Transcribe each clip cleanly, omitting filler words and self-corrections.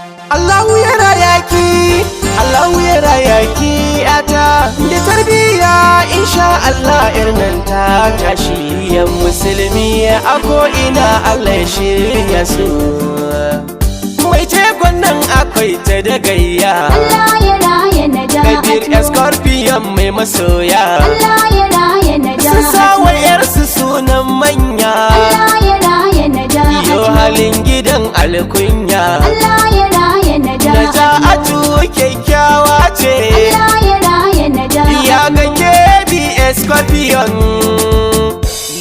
Allahu ya raya ki, Allahu ya raya ki ata da tarbiya insha Allah nan ta tashi yan musulmi a ko ina Allah ya shirya su mai tekon nan akwai ta da gayya Allah ya raya Najatu Kabir Scorpion mai masoya Allah ya raya Najatu su sawa yarsu sunan manya Allah ya raya Najatu yo halin gidan alkunya Allah ya raya Najatu kyakkyawa ce Allah ya raya Najatu ya ga KBS Scorpion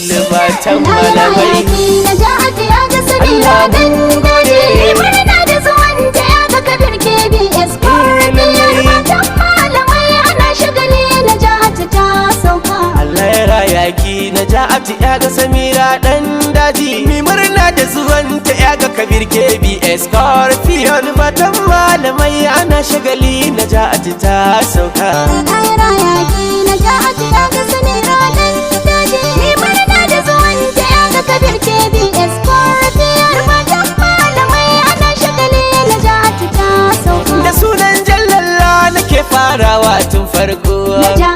libatan malamai Najatu ya ga Samira dan daji murna da zuwan ta ya ga Kabir KBS Scorpion matan malamai ana shagali Najatu ta sauka Allah ya raya ki Najatu ya ga Samira dan daji mi murna da zuwan ta ya ga Kabir KBS Scorpion matan malamai ana shagali Najatu ta sauka Allah ya raya ki Najatu ya ga Samira dan daji murna da zuwan ta ya ga Kabir KBS Scorpion matan malamai ana shagali Najatu ta sauka da sunan jallalla nake farawa tun farko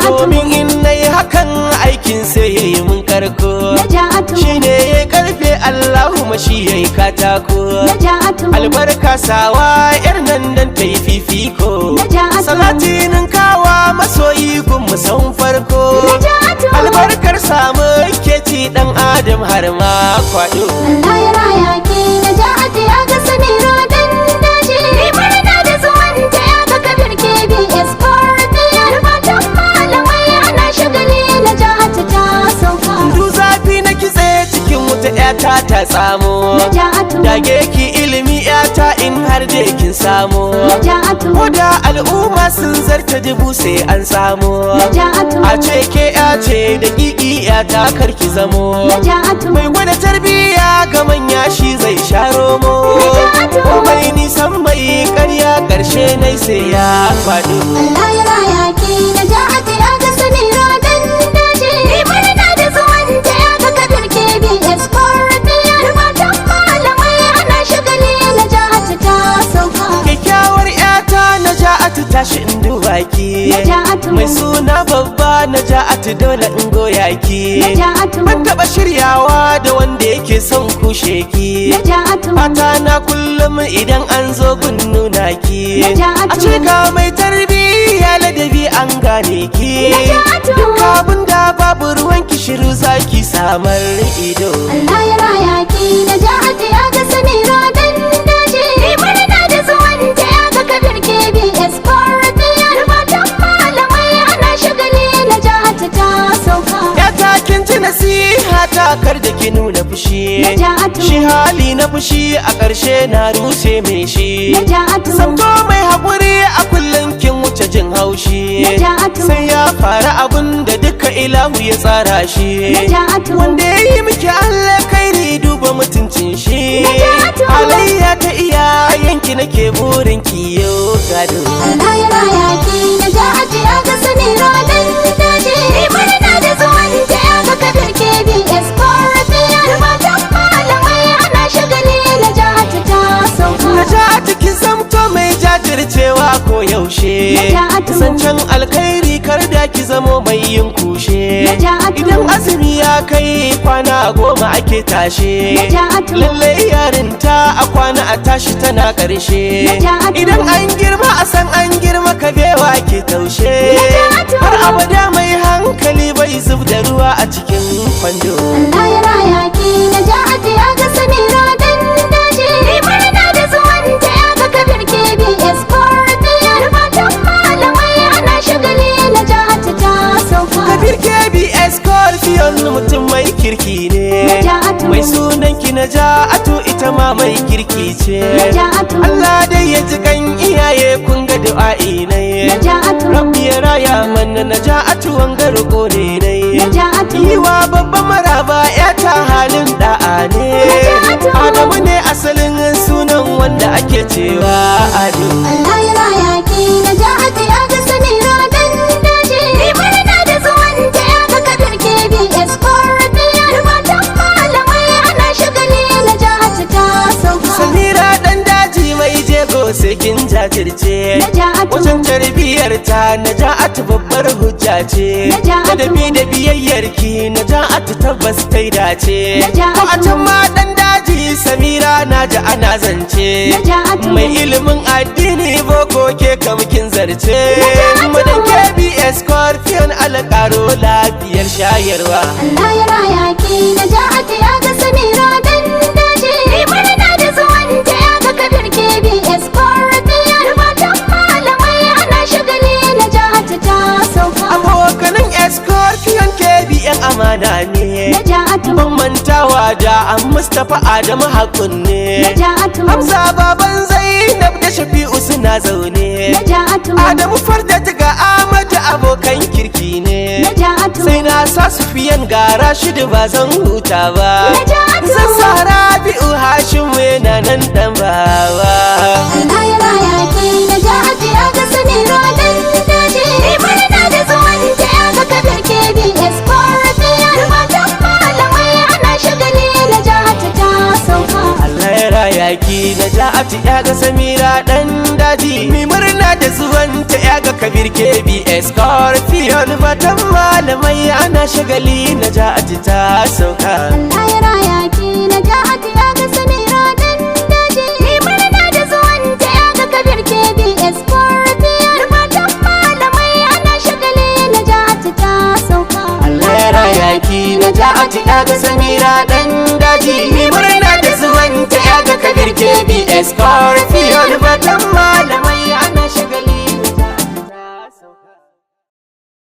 domin in nayi hakan aikin sai yayi mun karko Najatu shine yayi karfe Allahumma shi yayi katako Najatu albarka sawa yar nan dan tayi fifiko Najatu salatinin kawa masoyi gun mu san farko Najatu albarkar samu keci dan adam har ma kwado Allah ya raya ki Najatu ya ga Samira dan daji murna da zuwan ta ya ga Kabir KBS Scorpion matan malamai ana shagali Najatu ta sauka du zafi na kitse cikin wuta yata ta tsamo Najatu dage ki ilimi yata in har da kin samu Najatu koda al'umma sun zarta dubu sai an samu Najatu a ce ke ya ce da kiki yata karki zamo Najatu mai gwada tarbiya ga manya shi zai sharo mo mai nisan mai karya karshe nai sai ya faɗo Allah ya raya ki Najatu ya ga Samira dan daji murna da zuwan ta ya ga Kabir KBS Scorpion matan malamai ana shagali Najatu ta sauka kyakkyawar yata Najatu tashi in duba ki Najatu mai suna babba Najatu dole in goya ki Najatu ban taba shiryawa da wanda yake son kushe ki Najatu fata na kullum idan an zo gun nuna ki Najatu a ce ga mai tarbiyya ladabi an gane ki Najatu duk abin da babu ruwan ki shiru zaki samar ido Allah ya raya ki Najatu ya ga Samira dan daji murna da zuwan ta ya ga Kabir KBS Scorpion matan malamai ana shagali Najatu ta sauka ya takin ji nasiha ta kar da ki nuna fushi Najatu shi hali na fushi a ƙarshe na ruse mai shi Najatu Santo mai haƙuri a kullum kin wuce jin haushi Najatu sai ya fara abun da duka ilahu ya tsara shi Najatu wanda ya yi miki Allah kairi duba mutuncin shi Najatu halayya ta iyayenki nake burin ki yau gado Allah ya raya ki Najatu ya ga Samira dan daji murna da zuwan ta ya ga Kabir KBS Scorpion matan malamai ana shagali Najatu ta sauka Najatu ki zamto mai jajircewa ko yaushe Najatu zancen alkhairi kar da ki zamo mai yin kushe Najatu idan azumi ya kai kwana 10 ake tashe Najatu lallai yarinta a kwana a tashi tana ƙarshe Najatu idan an girma a san an girma kabewa ke taushe Najatu har abada mai hankali bai zub da ruwa a cikin kwando Allah ya raya ki Najatu ya ga Samira dan daji murna da zuwan ta ya ga Kabir KBS Scorpion matan malamai ana shagali Najatu ta sauka Kabir KBS Scorpion mutum mai kirki ne Najatu mai sunan ki Najatu ita ma mai kirki ce Najatu Allah dai ya ji kan iyaye kun ga du'a'i ne Najatu Rabbi ya raya mana Najatu wanga roƙo ne Najatu yiwa babban maraba ya ta halin da'a ne Najatu Adamu ne asalin sunan wanda ake cewa Ado Allah ya raya ki Najatu ya ga Samira dan daji murna da zuwan ta ya ga Kabir KBS Scorpion matan malamai ana shagali Najatu ta sauka Samira dan daji mai jego tarbiyar ta Naja'atu babbar hujja ce ladabi da biyayyar ki Naja'atu tabbas ta dace ko a can ma dan daji Samira naji ana zance mai ilimin addini boko ke kamkin zarce madan KBS Scorpion alƙaro lafiyar shayarwa Allah ya raya ki Naja'atu ya ga Samira dan daji murna da zuwan ta ya ga Kabir KBS Scorpion matan malamai ana shagali Naja'atu ta sauka abokanan Scorpion KBN amana ne Naja'atu ban mantawa da an Mustapha Adamu Hakun ne Naja'atu Hamza baban Zainab da Shafi'u suna zaune Naja'atu Adamu Fardat ga Ahmad abokan kirki ne Naja'atu sai na sa Sufiyan ga Rashidu ba zan huta ba Naja'atu zan sa Rabi'u Hashim yana nan dan bawa Allah ya raya ki Naja'atu ya ga Samira dan daji murna da zuwan ta ya ga Kabir KBS Scorpion matan malamai ana shagali Naja'atu ta sauka Allah ya raya ki Naja'atu ya ga Samira dan daji mi murna da zuwan ta ya ga Kabir KBS Scorpion matan malamai ana shagali Naja'atu ta sauka Allah ya raya ki Naja'atu ya ga Samira dan daji murna da zuwan ta ya ga Kabir KBS Scorpion matan malamai ana shagali Naja'atu ta sauka Allah ya raya ki Naja'atu ya ga Samira dan daji mi murna da zuwan ta ya ga Kabir KBS Scorpion matan malamai ana